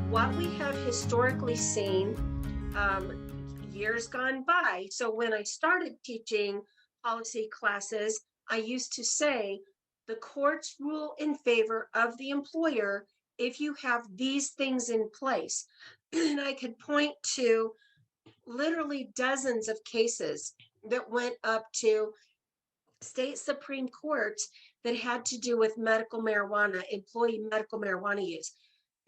What we have historically seen years gone by. So when I started teaching policy classes, I used to say the courts rule in favor of the employer if you have these things in place. And I could point to literally dozens of cases that went up to state Supreme Courts that had to do with medical marijuana, employee medical marijuana use.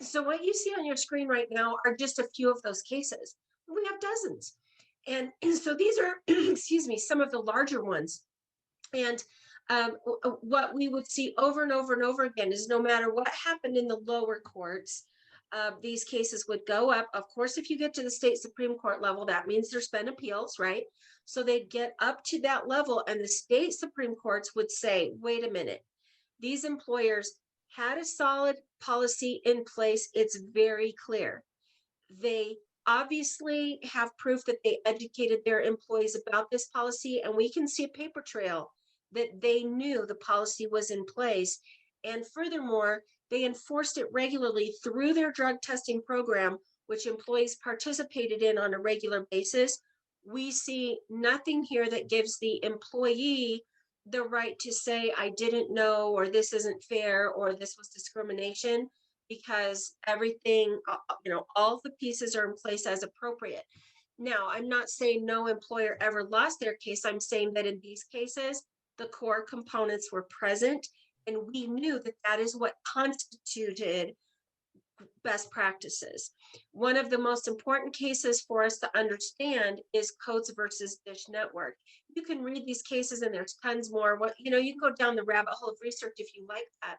So what you see on your screen right now are just a few of those cases. We have dozens. And so these are, excuse me, some of the larger ones. And what we would see over and over and over again is no matter what happened in the lower courts, these cases would go up. Of course, if you get to the state Supreme Court level, that means there's been appeals, right? So they'd get up to that level, and the state Supreme Courts would say, wait a minute, these employers had a solid policy in place. It's very clear. They obviously have proof that they educated their employees about this policy, and we can see a paper trail that they knew the policy was in place. And furthermore, they enforced it regularly through their drug testing program, which employees participated in on a regular basis. We see nothing here that gives the employee the right to say, I didn't know, or this isn't fair, or this was discrimination, because everything, all the pieces are in place as appropriate. Now, I'm not saying no employer ever lost their case. I'm saying that in these cases, the core components were present, and we knew that that is what constituted best practices. One of the most important cases for us to understand is Coates versus Dish Network. You can read these cases, and there's tons more. You can go down the rabbit hole of research if you like that.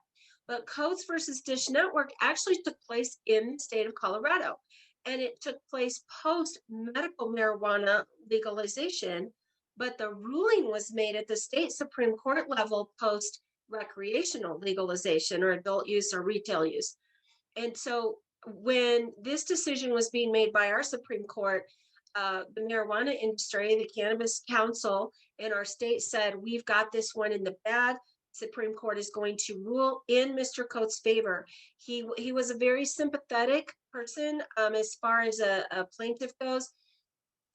But Coates versus Dish Network actually took place in the state of Colorado, and it took place post medical marijuana legalization. But the ruling was made at the state Supreme Court level post recreational legalization, or adult use, or retail use. And so when this decision was being made by our Supreme Court, the marijuana industry, the Cannabis Council in our state said, we've got this one in the bag. Supreme Court is going to rule in Mr. Coates' favor. He was a very sympathetic person as far as a plaintiff goes.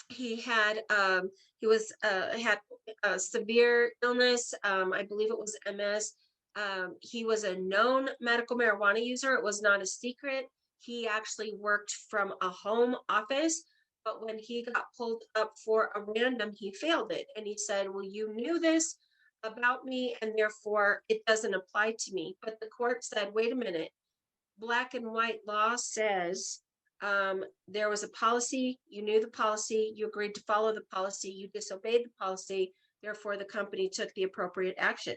He had had a severe illness. I believe it was MS. He was a known medical marijuana user. It was not a secret. He actually worked from a home office, but when he got pulled up for a random, he failed it. And he said, well, you knew this about me, and therefore it doesn't apply to me. But the court said, wait a minute, black and white law says there was a policy, you knew the policy, you agreed to follow the policy, you disobeyed the policy, therefore the company took the appropriate action,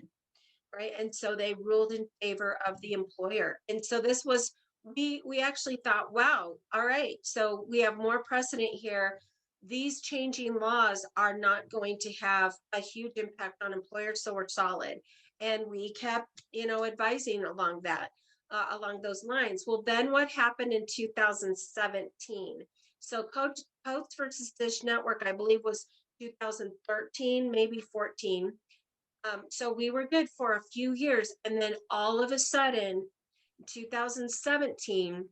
right? And so they ruled in favor of the employer. And so this was, we actually thought, wow, all right, so we have more precedent here. These changing laws are not going to have a huge impact on employers, so we're solid. And we kept, advising along those lines. Well, then what happened in 2017? So Coates versus Dish Network, I believe, was 2013, maybe 14. So we were good for a few years. And then all of a sudden, 2017,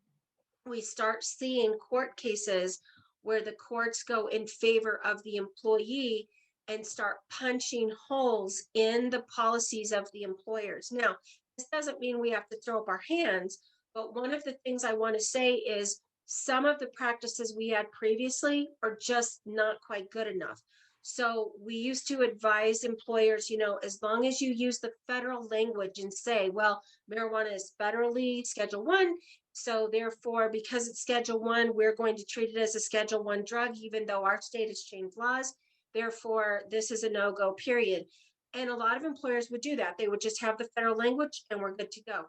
we start seeing court cases where the courts go in favor of the employee and start punching holes in the policies of the employers. Now, this doesn't mean we have to throw up our hands, but one of the things I want to say is some of the practices we had previously are just not quite good enough. So we used to advise employers, as long as you use the federal language and say, well, marijuana is federally Schedule 1. So therefore, because it's Schedule 1, we're going to treat it as a Schedule 1 drug, even though our state has changed laws. Therefore, this is a no-go, period. And a lot of employers would do that. They would just have the federal language and we're good to go.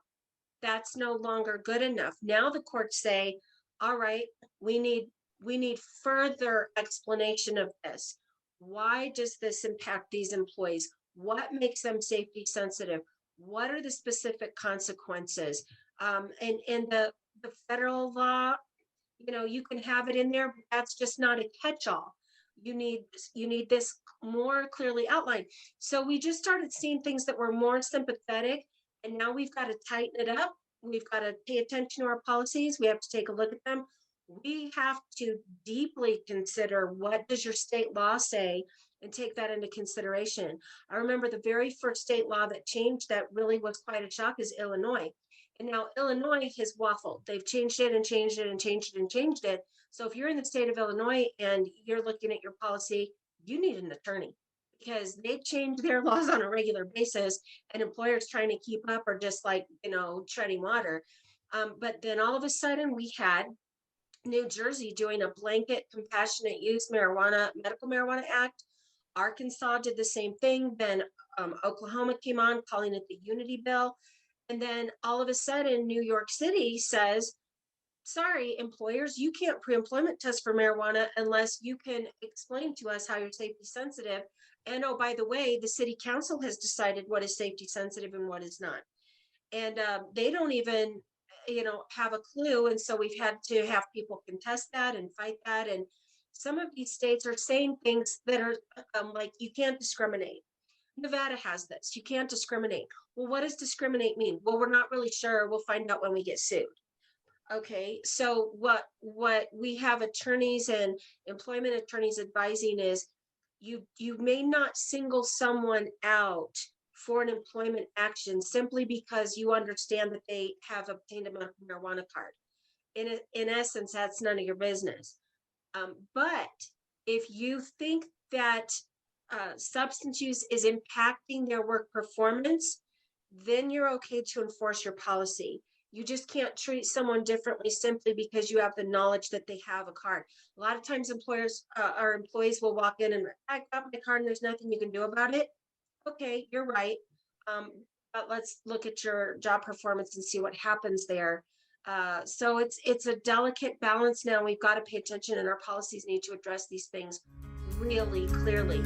That's no longer good enough. Now the courts say, all right, we need further explanation of this. Why does this impact these employees? What makes them safety sensitive? What are the specific consequences? And the federal law, You can have it in there, but that's just not a catch-all. You need this more clearly outlined. So we just started seeing things that were more sympathetic, and now we've got to tighten it up. We've got to pay attention to our policies. We have to take a look at them. We have to deeply consider, what does your state law say, and take that into consideration. I remember the very first state law that changed that really was quite a shock is Illinois. And now Illinois has waffled. They've changed it and changed it and changed it and changed it. So if you're in the state of Illinois and you're looking at your policy, you need an attorney, because they change their laws on a regular basis, and employers trying to keep up are just like, treading water. But then all of a sudden we had New Jersey doing a blanket compassionate use medical marijuana act. Arkansas did the same thing. Then Oklahoma came on, calling it the Unity Bill. And then all of a sudden, New York City says, sorry, employers, you can't pre-employment test for marijuana unless you can explain to us how you're safety sensitive. And oh, by the way, the city council has decided what is safety sensitive and what is not. And they don't even, have a clue. And so we've had to have people contest that and fight that. And some of these states are saying things that are like, you can't discriminate. Nevada has this. You can't discriminate. Well, what does discriminate mean? Well, we're not really sure. We'll find out when we get sued. Okay, so what we have attorneys and employment attorneys advising is, you may not single someone out for an employment action simply because you understand that they have obtained a medical marijuana card. In essence, that's none of your business. But if you think that substance use is impacting their work performance, then you're okay to enforce your policy. You just can't treat someone differently simply because you have the knowledge that they have a card. A lot of times employers or employees will walk in and, I got my card and there's nothing you can do about it. Okay, you're right. But let's look at your job performance and see what happens there. So it's a delicate balance now. We've got to pay attention, and our policies need to address these things really clearly.